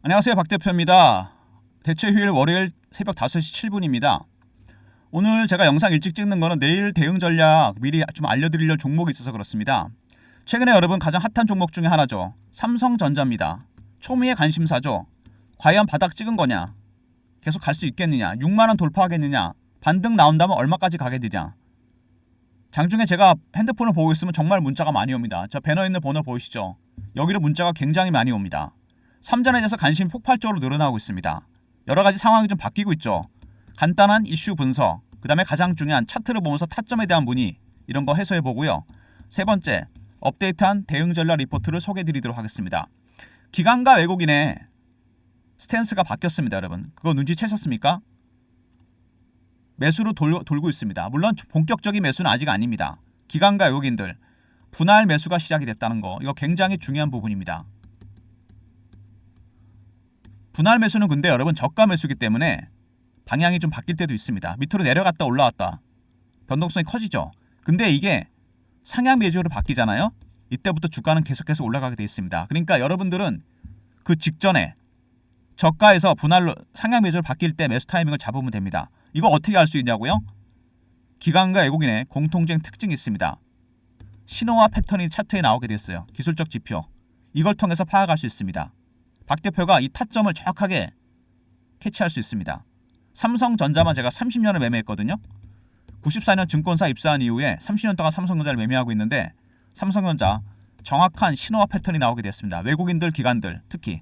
안녕하세요. 박 대표입니다. 대체 휴일 월요일 새벽 5시 7분입니다. 오늘 제가 영상 일찍 찍는 거는 내일 대응 전략 미리 좀 알려드리려는 종목이 있어서 그렇습니다. 최근에 여러분 가장 핫한 종목 중에 하나죠. 삼성전자입니다. 초미의 관심사죠. 과연 바닥 찍은 거냐? 계속 갈 수 있겠느냐? 6만원 돌파하겠느냐? 반등 나온다면 얼마까지 가겠느냐? 장중에 제가 핸드폰을 보고 있으면 정말 문자가 많이 옵니다. 저 배너 있는 번호 보이시죠? 여기로 문자가 굉장히 많이 옵니다. 삼전에 대해서 관심이 폭발적으로 늘어나고 있습니다. 여러 가지 상황이 좀 바뀌고 있죠. 간단한 이슈 분석, 그 다음에 가장 중요한 차트를 보면서 타점에 대한 문의, 이런 거 해소해 보고요. 세 번째, 업데이트한 대응 전략 리포트를 소개해 드리도록 하겠습니다. 기관과 외국인의 스탠스가 바뀌었습니다, 여러분. 그거 눈치채셨습니까? 매수로 돌고 있습니다. 물론 본격적인 매수는 아직 아닙니다. 기관과 외국인들 분할 매수가 시작이 됐다는 거, 이거 굉장히 중요한 부분입니다. 분할 매수는 근데 여러분 저가 매수기 때문에 방향이 좀 바뀔 때도 있습니다. 밑으로 내려갔다 올라왔다. 변동성이 커지죠. 근데 이게 상향 매수로 바뀌잖아요. 이때부터 주가는 계속해서 올라가게 되어 있습니다. 그러니까 여러분들은 그 직전에 저가에서 분할로 상향 매수로 바뀔 때 매수 타이밍을 잡으면 됩니다. 이거 어떻게 알 수 있냐고요? 기관과 외국인의 공통적인 특징이 있습니다. 신호와 패턴이 차트에 나오게 됐어요. 기술적 지표. 이걸 통해서 파악할 수 있습니다. 박 대표가 이 타점을 정확하게 캐치할 수 있습니다. 삼성전자만 제가 30년을 매매했거든요. 94년 증권사 입사한 이후에 30년 동안 삼성전자를 매매하고 있는데 삼성전자 정확한 신호와 패턴이 나오게 됐습니다. 외국인들, 기관들 특히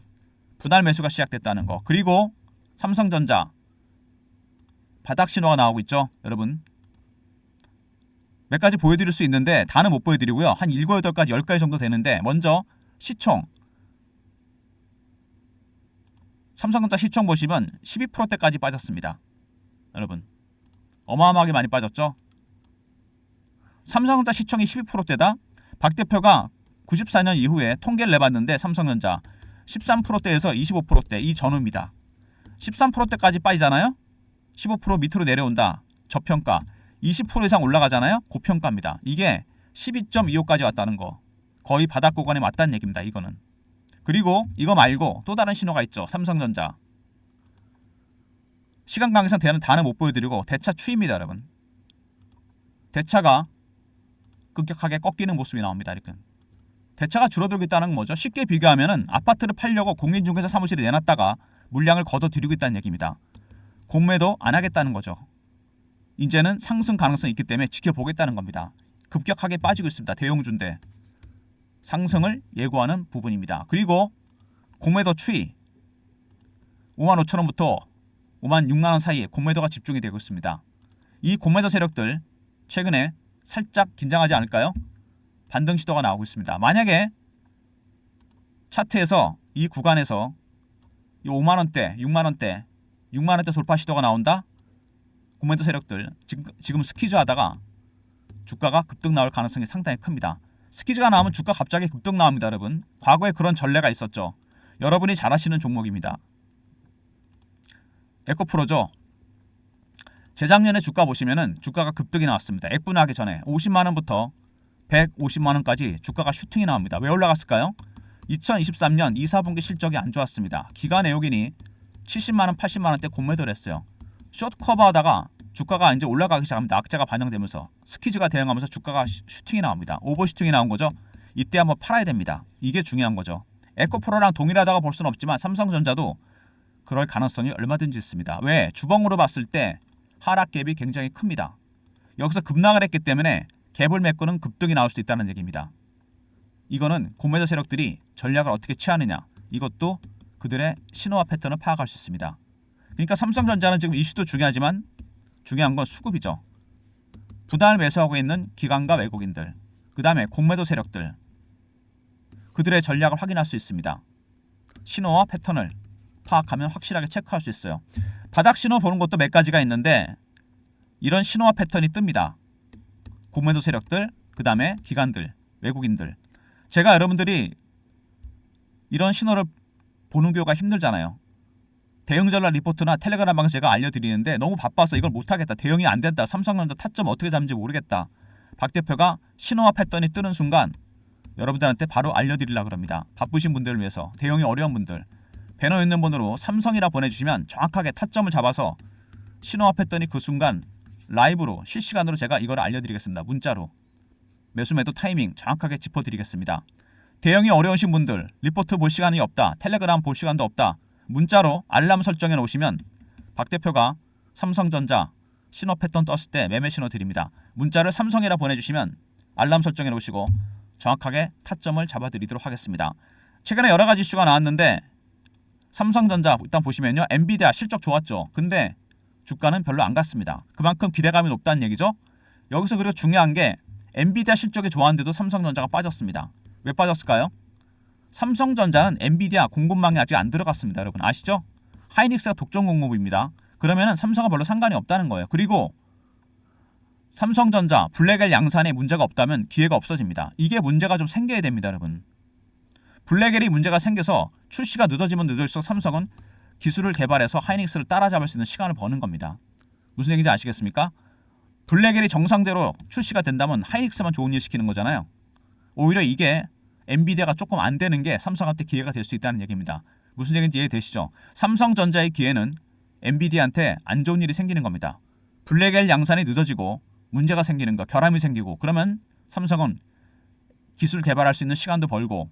분할 매수가 시작됐다는 거. 그리고 삼성전자 바닥 신호가 나오고 있죠. 여러분 몇 가지 보여드릴 수 있는데 다는 못 보여드리고요. 한 7, 8가지 10가지 정도 되는데 먼저 시총 삼성전자 시총 보시면 12%대까지 빠졌습니다. 여러분 어마어마하게 많이 빠졌죠. 삼성전자 시총이 12%대다. 박 대표가 94년 이후에 통계를 내봤는데 삼성전자 13%대에서 25%대 이 전후입니다. 13%대까지 빠지잖아요. 15% 밑으로 내려온다. 저평가. 20% 이상 올라가잖아요. 고평가입니다. 이게 12.25까지 왔다는 거. 거의 바닥 구간에 맞다는 얘기입니다. 이거는. 그리고 이거 말고 또 다른 신호가 있죠. 삼성전자. 시간 관계상 다는 못 보여드리고 대차 추입니다. 여러분. 대차가 급격하게 꺾이는 모습이 나옵니다. 이렇게. 대차가 줄어들고 있다는 건 뭐죠? 쉽게 비교하면 아파트를 팔려고 공인중개사 사무실에 내놨다가 물량을 걷어들이고 있다는 얘기입니다. 공매도 안 하겠다는 거죠. 이제는 상승 가능성이 있기 때문에 지켜보겠다는 겁니다. 급격하게 빠지고 있습니다. 대형주인데. 상승을 예고하는 부분입니다. 그리고 공매도 추이 55,000원부터 56만원 사이에 공매도가 집중이 되고 있습니다. 이 공매도 세력들 최근에 살짝 긴장하지 않을까요? 반등 시도가 나오고 있습니다. 만약에 차트에서 이 구간에서 이 5만원대, 6만원대, 6만원대 돌파 시도가 나온다? 공매도 세력들 지금 스퀴즈 하다가 주가가 급등 나올 가능성이 상당히 큽니다. 스퀴즈가 나오면 주가 갑자기 급등 나옵니다. 여러분 과거에 그런 전례가 있었죠. 여러분이 잘 아시는 종목입니다. 에코프로죠. 재작년에 주가 보시면은 주가가 급등이 나왔습니다. 액분하기 전에 50만원부터 150만원까지 주가가 슈팅이 나옵니다. 왜 올라갔을까요? 2023년 2, 4분기 실적이 안 좋았습니다. 기관 외국인이 70만원, 80만원대 공매도를 했어요. 숏 커버하다가 주가가 이제 올라가기 시작합니다. 악재가 반영되면서 스퀴즈가 대응하면서 주가가 슈팅이 나옵니다. 오버슈팅이 나온 거죠. 이때 한번 팔아야 됩니다. 이게 중요한 거죠. 에코프로랑 동일하다고 볼 수는 없지만 삼성전자도 그럴 가능성이 얼마든지 있습니다. 왜? 주봉으로 봤을 때 하락 갭이 굉장히 큽니다. 여기서 급락을 했기 때문에 갭을 메꾸는 급등이 나올 수 있다는 얘기입니다. 이거는 공매도 세력들이 전략을 어떻게 취하느냐, 이것도 그들의 신호와 패턴을 파악할 수 있습니다. 그러니까 삼성전자는 지금 이슈도 중요하지만 중요한 건 수급이죠. 분할 매수하고 있는 기관과 외국인들, 그 다음에 공매도 세력들, 그들의 전략을 확인할 수 있습니다. 신호와 패턴을 파악하면 확실하게 체크할 수 있어요. 바닥 신호 보는 것도 몇 가지가 있는데 이런 신호와 패턴이 뜹니다. 공매도 세력들, 그 다음에 기관들, 외국인들. 제가 여러분들이 이런 신호를 보는 경우가 힘들잖아요. 대응 전략 리포트나 텔레그램 방송 제가 알려드리는데 너무 바빠서 이걸 못하겠다. 대응이 안 된다. 삼성전자 타점 어떻게 잡는지 모르겠다. 박 대표가 신호와 패턴이 뜨는 순간 여러분들한테 바로 알려드리려고 합니다. 바쁘신 분들을 위해서, 대응이 어려운 분들. 배너 있는 번호로 삼성이라 보내주시면 정확하게 타점을 잡아서 신호합했더니 그 순간 라이브로 실시간으로 제가 이걸 알려드리겠습니다. 문자로 매수 매도 타이밍 정확하게 짚어드리겠습니다. 대응이 어려우신 분들, 리포트 볼 시간이 없다, 텔레그램 볼 시간도 없다, 문자로 알람 설정해 놓으시면 박 대표가 삼성전자 신호 패턴 떴을 때 매매 신호 드립니다. 문자를 삼성이라 보내주시면 알람 설정해 놓으시고 정확하게 타점을 잡아드리도록 하겠습니다. 최근에 여러 가지 이슈가 나왔는데 삼성전자 일단 보시면요, 엔비디아 실적 좋았죠. 근데 주가는 별로 안 갔습니다. 그만큼 기대감이 높다는 얘기죠. 여기서 그리고 중요한 게 엔비디아 실적이 좋았는데도 삼성전자가 빠졌습니다. 왜 빠졌을까요? 삼성전자는 엔비디아 공급망에 아직 안 들어갔습니다. 여러분 아시죠? 하이닉스가 독점 공급입니다. 그러면은 삼성과 별로 상관이 없다는 거예요. 그리고 삼성전자 블랙엘 양산에 문제가 없다면 기회가 없어집니다. 이게 문제가 좀 생겨야 됩니다. 여러분 블랙엘이 문제가 생겨서 출시가 늦어지면 늦을수록 삼성은 기술을 개발해서 하이닉스를 따라잡을 수 있는 시간을 버는 겁니다. 무슨 얘기인지 아시겠습니까? 블랙엘이 정상대로 출시가 된다면 하이닉스만 좋은 일 시키는 거잖아요. 오히려 이게 엔비디아가 조금 안 되는 게 삼성한테 기회가 될 수 있다는 얘기입니다. 무슨 얘기인지 이해되시죠? 삼성전자의 기회는 엔비디아한테 안 좋은 일이 생기는 겁니다. 블랙엘 양산이 늦어지고 문제가 생기는 거, 결함이 생기고 그러면 삼성은 기술 개발할 수 있는 시간도 벌고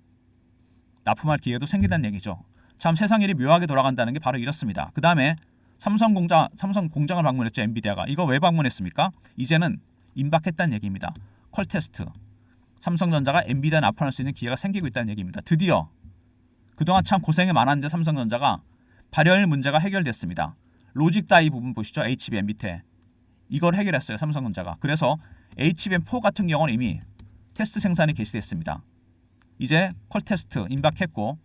납품할 기회도 생긴다는 얘기죠. 참 세상 일이 묘하게 돌아간다는 게 바로 이렇습니다. 그 다음에 삼성 공장을 방문했죠. 엔비디아가. 이거 왜 방문했습니까? 이제는 임박했다는 얘기입니다. 퀄 테스트. 삼성전자가 엔비디아 납품할 수 있는 기회가 생기고 있다는 얘기입니다. 드디어 그동안 참 고생이 많았는데 삼성전자가 발열 문제가 해결됐습니다. 로직 다이 부분 보시죠. HBM 밑에. 이걸 해결했어요. 삼성전자가. 그래서 HBM4 같은 경우는 이미 테스트 생산이 개시됐습니다. 이제 퀄 테스트 임박했고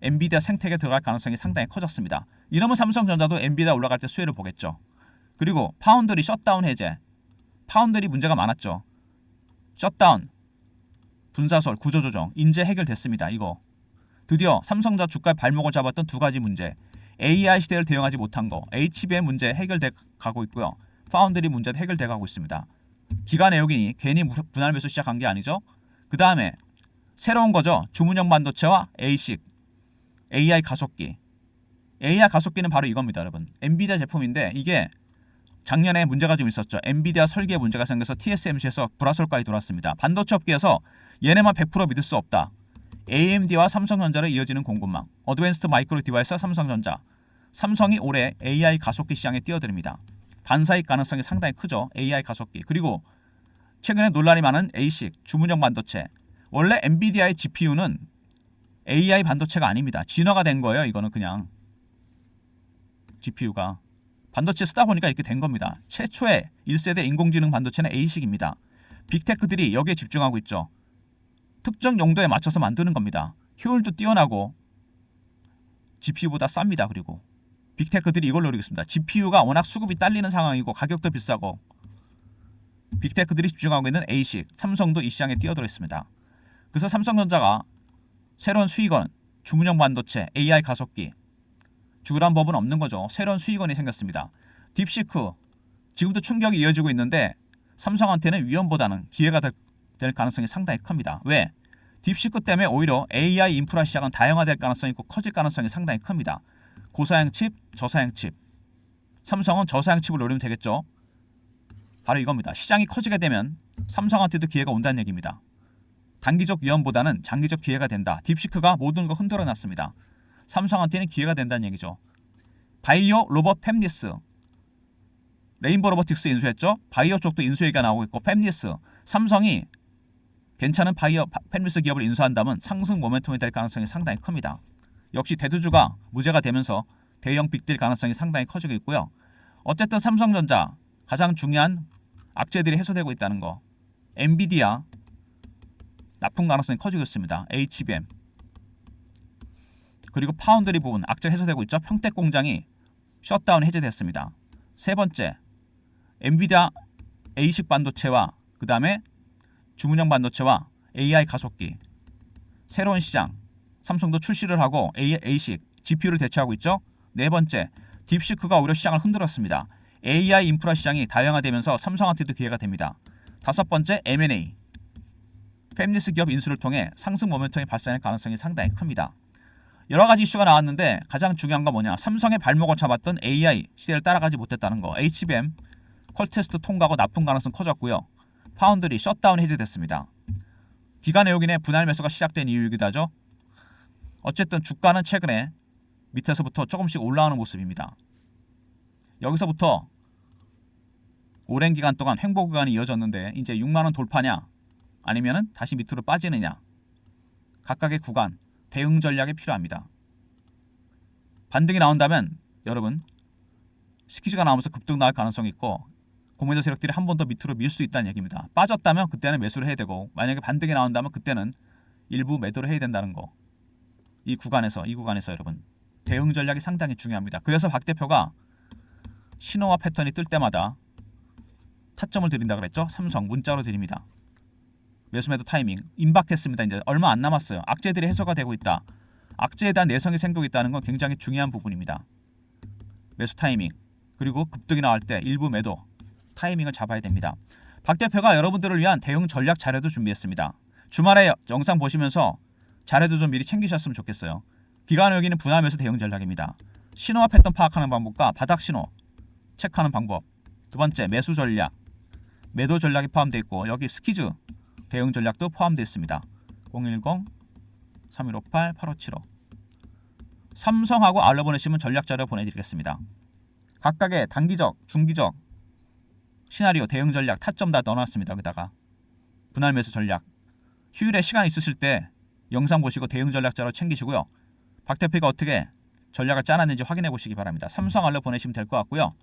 엔비디아 생태계에 들어갈 가능성이 상당히 커졌습니다. 이러면 삼성전자도 엔비디아 올라갈 때 수혜를 보겠죠. 그리고 파운드리 셧다운 해제. 파운드리 문제가 많았죠. 셧다운, 분사설, 구조조정, 인재 해결됐습니다. 이거. 드디어 삼성전자 주가의 발목을 잡았던 두 가지 문제. AI 시대를 대응하지 못한 거. HBM 문제 해결돼 가고 있고요. 파운드리 문제도 해결돼 가고 있습니다. 기가 내역이니 괜히 분할 매수 시작한 게 아니죠. 그 다음에 새로운 거죠. 주문형 반도체와 ASIC, AI 가속기. AI 가속기는 바로 이겁니다. 여러분. 엔비디아 제품인데 이게 작년에 문제가 좀 있었죠. 엔비디아 설계에 문제가 생겨서 TSMC에서 불화설까지 돌았습니다. 반도체 업계에서 얘네만 100% 믿을 수 없다. AMD와 삼성전자를 이어지는 공급망. 어드밴스드 마이크로 디바이스와 삼성전자. 삼성이 올해 AI 가속기 시장에 뛰어듭니다. 반사익 가능성이 상당히 크죠. AI 가속기. 그리고 최근에 논란이 많은 ASIC, 주문형 반도체. 원래 엔비디아의 GPU는 AI 반도체가 아닙니다. 진화가 된 거예요. 이거는 그냥 GPU가. 반도체 쓰다 보니까 이렇게 된 겁니다. 최초의 1세대 인공지능 반도체는 ASIC입니다. 빅테크들이 여기에 집중하고 있죠. 특정 용도에 맞춰서 만드는 겁니다. 효율도 뛰어나고 GPU보다 쌉니다. 그리고 빅테크들이 이걸 노리고 있습니다. GPU가 워낙 수급이 딸리는 상황이고 가격도 비싸고 빅테크들이 집중하고 있는 ASIC, 삼성도 이 시장에 뛰어들어 있습니다. 그래서 삼성전자가 새로운 수익원, 주문형 반도체, AI 가속기 죽으란 법은 없는 거죠. 새로운 수익원이 생겼습니다. 딥시크 지금도 충격이 이어지고 있는데 삼성한테는 위험보다는 기회가 될 가능성이 상당히 큽니다. 왜? 딥시크 때문에 오히려 AI 인프라 시장은 다양화될 가능성이 있고 커질 가능성이 상당히 큽니다. 고사양 칩, 저사양 칩. 삼성은 저사양 칩을 노리면 되겠죠. 바로 이겁니다. 시장이 커지게 되면 삼성한테도 기회가 온다는 얘기입니다. 단기적 위험보다는 장기적 기회가 된다. 딥시크가 모든 걸 흔들어 놨습니다. 삼성한테는 기회가 된다는 얘기죠. 바이오 로봇 팹리스. 레인보 로보틱스 인수했죠. 바이오 쪽도 인수 얘기가 나오고 있고 팹리스. 삼성이 괜찮은 바이오 팹리스 기업을 인수한다면 상승 모멘텀이 될 가능성이 상당히 큽니다. 역시 대두주가 무죄가 되면서 대형 빅딜 가능성이 상당히 커지고 있고요. 어쨌든 삼성전자 가장 중요한 악재들이 해소되고 있다는 거. 엔비디아 납품 가능성이 커지고 있습니다. HBM 그리고 파운드리 부분 악재 해소되고 있죠. 평택 공장이 셧다운 해제됐습니다. 세 번째 엔비디아 ASIC 반도체와 그 다음에 주문형 반도체와 AI 가속기 새로운 시장 삼성도 출시를 하고 ASIC GPU를 대체하고 있죠. 네 번째 딥시크가 오히려 시장을 흔들었습니다. AI 인프라 시장이 다양화되면서 삼성한테도 기회가 됩니다. 다섯 번째 M&A 팹리스 기업 인수를 통해 상승 모멘텀이 발생할 가능성이 상당히 큽니다. 여러 가지 이슈가 나왔는데 가장 중요한 건 뭐냐? 삼성의 발목을 잡았던 AI 시대를 따라가지 못했다는 거. HBM 퀄테스트 통과하고 납품 가능성 커졌고요. 파운드리 셧다운 해제됐습니다. 기관 외국인의 분할 매수가 시작된 이유이기도 하죠. 어쨌든 주가는 최근에 밑에서부터 조금씩 올라오는 모습입니다. 여기서부터 오랜 기간 동안 횡보 구간이 이어졌는데 이제 6만원 돌파냐 아니면은 다시 밑으로 빠지느냐, 각각의 구간 대응 전략이 필요합니다. 반등이 나온다면 여러분 스퀴즈가 나오면서 급등 나올 가능성이 있고 공매도 세력들이 한 번 더 밑으로 밀 수 있다는 얘기입니다. 빠졌다면 그때는 매수를 해야 되고 만약에 반등이 나온다면 그때는 일부 매도를 해야 된다는 거. 이 구간에서 여러분 대응 전략이 상당히 중요합니다. 그래서 박 대표가 신호와 패턴이 뜰 때마다 타점을 드린다 그랬죠. 삼성 문자로 드립니다. 매수 매도 타이밍 임박했습니다. 이제 얼마 안 남았어요. 악재들이 해소가 되고 있다. 악재에 대한 내성이 생기고 있다는 건 굉장히 중요한 부분입니다. 매수 타이밍 그리고 급등이 나올 때 일부 매도 타이밍을 잡아야 됩니다. 박 대표가 여러분들을 위한 대응 전략 자료도 준비했습니다. 주말에 영상 보시면서 자료도 좀 미리 챙기셨으면 좋겠어요. 기관 여기는 분할 매수 대응 전략입니다. 신호와 패턴 파악하는 방법과 바닥 신호 체크하는 방법. 두 번째 매수 전략, 매도 전략이 포함되어 있고 여기 스퀴즈 대응 전략도 포함되어 있습니다. 010-3158-8575 삼성하고 알려 보내시면 전략 자료 보내드리겠습니다. 각각의 단기적, 중기적 시나리오 대응 전략 타점 다 넣어놨습니다. 여기다가 분할 매수 전략 휴일에 시간 있으실 때 영상 보시고 대응 전략 자료 챙기시고요. 박 대표가 어떻게 전략을 짜놨는지 확인해 보시기 바랍니다. 삼성 알려 보내시면 될 것 같고요.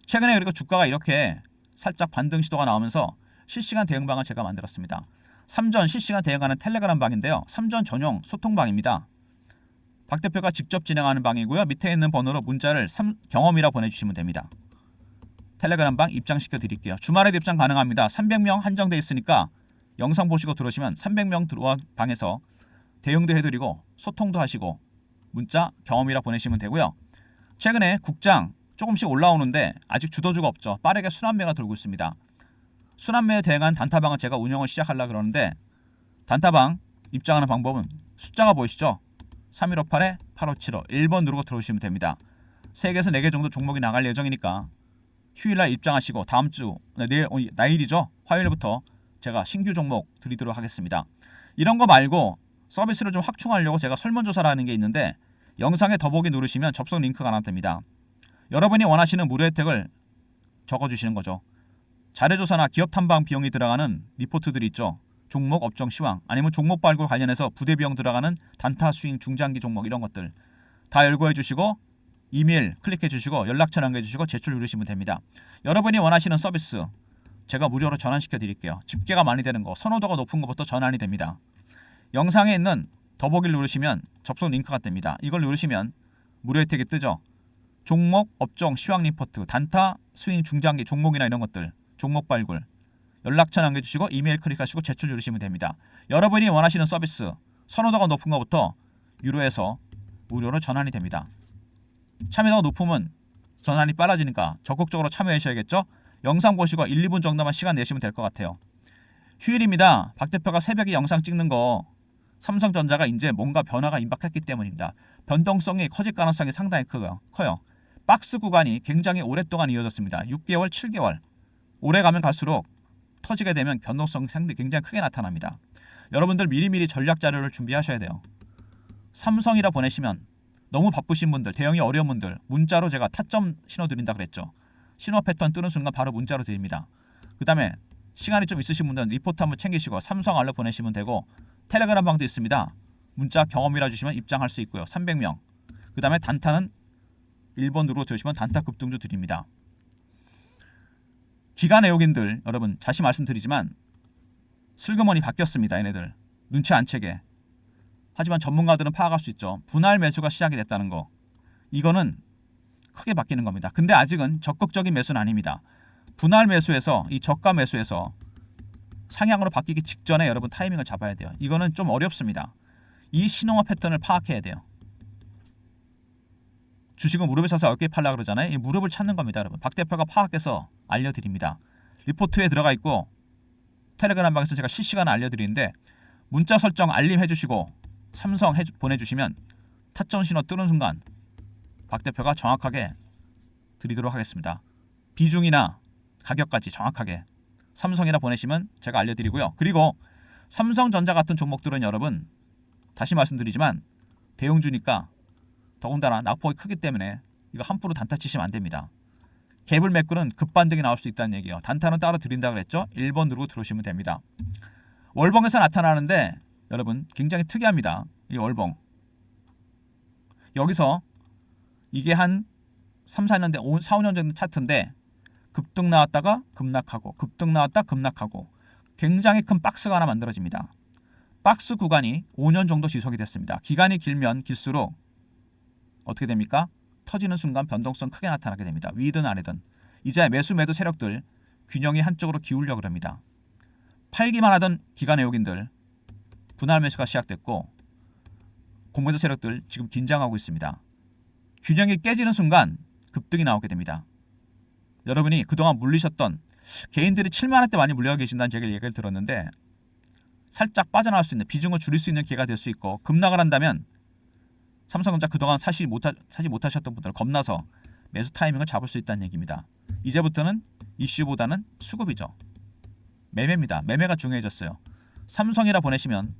최근에 그리고 주가가 이렇게 살짝 반등 시도가 나오면서 실시간 대응방을 제가 만들었습니다. 삼전 실시간 대응하는 텔레그램 방인데요. 삼전 전용 소통방입니다. 박 대표가 직접 진행하는 방이고요. 밑에 있는 번호로 문자를 경험이라 보내주시면 됩니다. 텔레그램 방 입장시켜 드릴게요. 주말에도 입장 가능합니다. 300명 한정돼 있으니까 영상 보시고 들어오시면 300명 들어와 방에서 대응도 해드리고 소통도 하시고 문자 경험이라 보내시면 되고요. 최근에 국장 조금씩 올라오는데 아직 주도주가 없죠. 빠르게 순환매가 돌고 있습니다. 순환매에 대응한 단타방을 제가 운영을 시작하려고 그러는데 단타방 입장하는 방법은 숫자가 보이시죠? 3158-8575 1번 누르고 들어오시면 됩니다. 3개에서 4개 정도 종목이 나갈 예정이니까 휴일날 입장하시고 다음 주 내일이죠. 화요일부터 제가 신규 종목 드리도록 하겠습니다. 이런 거 말고 서비스를 좀 확충하려고 제가 설문조사라는 게 있는데 영상에 더보기 누르시면 접속 링크가 나타납니다. 여러분이 원하시는 무료 혜택을 적어주시는 거죠. 자료조사나 기업 탐방 비용이 들어가는 리포트들이 있죠. 종목 업종 시황 아니면 종목 발굴 관련해서 부대 비용 들어가는 단타 스윙 중장기 종목 이런 것들 다 열거해 주시고 이메일 클릭해 주시고 연락처 남겨 주시고 제출 누르시면 됩니다. 여러분이 원하시는 서비스 제가 무료로 전환시켜 드릴게요. 집계가 많이 되는 거 선호도가 높은 것부터 전환이 됩니다. 영상에 있는 더보기를 누르시면 접속 링크가 뜹니다. 이걸 누르시면 무료 혜택이 뜨죠. 종목 업종 시황 리포트 단타 스윙 중장기 종목이나 이런 것들 종목 발굴 연락처 남겨주시고 이메일 클릭하시고 제출 누르시면 됩니다. 여러분이 원하시는 서비스 선호도가 높은 것부터 유료에서 무료로 전환이 됩니다. 참여도가 높으면 전환이 빨라지니까 적극적으로 참여하셔야겠죠. 영상 보시고 1, 2분 정도만 시간 내시면 될 것 같아요. 휴일입니다. 박 대표가 새벽에 영상 찍는 거 삼성전자가 이제 뭔가 변화가 임박했기 때문입니다. 변동성이 커질 가능성이 상당히 커요. 박스 구간이 굉장히 오랫동안 이어졌습니다. 6개월, 7개월 오래 가면 갈수록 터지게 되면 변동성이 굉장히 크게 나타납니다. 여러분들 미리미리 전략 자료를 준비하셔야 돼요. 삼성이라 보내시면 너무 바쁘신 분들, 대응이 어려운 분들 문자로 제가 타점 신호 드린다 그랬죠. 신호 패턴 뜨는 순간 바로 문자로 드립니다. 그 다음에 시간이 좀 있으신 분들은 리포트 한번 챙기시고 삼성 알려 보내시면 되고 텔레그램 방도 있습니다. 문자 경험이라 주시면 입장할 수 있고요. 300명. 그 다음에 단타는 1번 누르고 들으시면 단타 급등주 드립니다. 기관 외국인들 여러분 다시 말씀드리지만 슬그머니 바뀌었습니다. 얘네들 눈치 안 채게. 하지만 전문가들은 파악할 수 있죠. 분할 매수가 시작이 됐다는 거. 이거는 크게 바뀌는 겁니다. 근데 아직은 적극적인 매수는 아닙니다. 분할 매수에서 이 저가 매수에서 상향으로 바뀌기 직전에 여러분 타이밍을 잡아야 돼요. 이거는 좀 어렵습니다. 이 신호와 패턴을 파악해야 돼요. 주식은 무릎에 서서 어깨 팔라 그러잖아요. 이 무릎을 찾는 겁니다, 여러분. 박 대표가 파악해서 알려드립니다. 리포트에 들어가 있고 텔레그램 방에서 제가 실시간 알려드리는데 문자 설정 알림 해주시고 삼성 보내주시면 타점 신호 뜨는 순간 박 대표가 정확하게 드리도록 하겠습니다. 비중이나 가격까지 정확하게 삼성이라 보내시면 제가 알려드리고요. 그리고 삼성전자 같은 종목들은 여러분 다시 말씀드리지만 대형주니까 더군다나 낙폭이 크기 때문에 이거 함부로 단타 치시면 안 됩니다. 갭을 메꾸는 급반등이 나올 수 있다는 얘기예요. 단타는 따로 드린다고 그랬죠. 1번 누르고 들어오시면 됩니다. 월봉에서 나타나는데 여러분 굉장히 특이합니다. 이 월봉. 여기서 이게 한 3, 4년 된 4, 5년 정도 차트인데 급등 나왔다가 급락하고 급등 나왔다 급락하고 굉장히 큰 박스가 하나 만들어집니다. 박스 구간이 5년 정도 지속이 됐습니다. 기간이 길면 길수록 어떻게 됩니까? 터지는 순간 변동성 크게 나타나게 됩니다. 위든 아래든. 이제 매수 매도 세력들 균형이 한쪽으로 기울려고 합니다. 팔기만 하던 기관 외국인들 분할 매수가 시작됐고 공매도 세력들 지금 긴장하고 있습니다. 균형이 깨지는 순간 급등이 나오게 됩니다. 여러분이 그동안 물리셨던 개인들이 7만 원대 많이 물려가 계신다는 제가 얘기를 들었는데 살짝 빠져나갈 수 있는 비중을 줄일 수 있는 기회가 될 수 있고 급락을 한다면 삼성전자 그동안 사지 못하셨던 분들 겁나서 매수 타이밍을 잡을 수 있다는 얘기입니다. 이제부터는 이슈보다는 수급이죠. 매매입니다. 매매가 중요해졌어요. 삼성이라 보내시면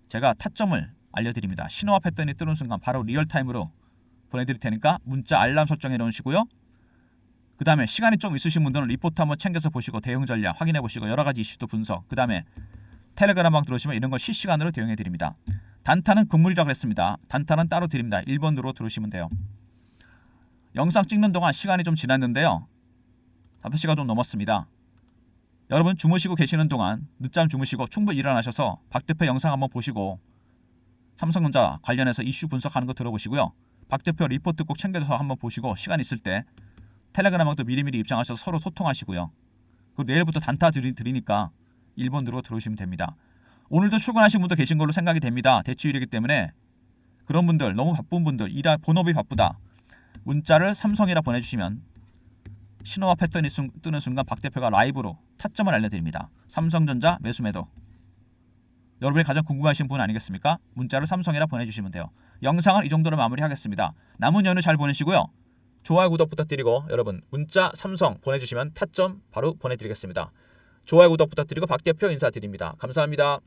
제가 타점을 알려드립니다. 신호와 패턴이 뜨는 순간 바로 리얼타임으로 보내드릴 테니까 문자 알람 설정해 놓으시고요. 그 다음에 시간이 좀 있으신 분들은 리포트 한번 챙겨서 보시고 대응 전략 확인해 보시고 여러가지 이슈도 분석, 그 다음에 텔레그램방 들어오시면 이런 걸 실시간으로 대응해 드립니다. 단타는 금물이라고 했습니다. 단타는 따로 드립니다. 1번으로 들어오시면 돼요. 영상 찍는 동안 시간이 좀 지났는데요. 5시가 좀 넘었습니다. 여러분 주무시고 계시는 동안 늦잠 주무시고 충분히 일어나셔서 박 대표 영상 한번 보시고 삼성전자 관련해서 이슈 분석하는 거 들어보시고요. 박 대표 리포트 꼭 챙겨서 한번 보시고 시간 있을 때 텔레그램방도 미리미리 입장하셔서 서로 소통하시고요. 그리고 내일부터 단타 드리니까 1번으로 들어오시면 됩니다. 오늘도 출근하신 분도 계신 걸로 생각이 됩니다. 대치율이기 때문에 그런 분들 너무 바쁜 분들 본업이 바쁘다. 문자를 삼성이라 보내주시면 신호와 패턴이 뜨는 순간 박 대표가 라이브로 타점을 알려드립니다. 삼성전자 매수 매도. 여러분이 가장 궁금하신 분 아니겠습니까? 문자를 삼성이라 보내주시면 돼요. 영상은 이 정도로 마무리하겠습니다. 남은 연휴 잘 보내시고요. 좋아요 구독 부탁드리고 여러분 문자 삼성 보내주시면 타점 바로 보내드리겠습니다. 좋아요 구독 부탁드리고 박 대표 인사드립니다. 감사합니다.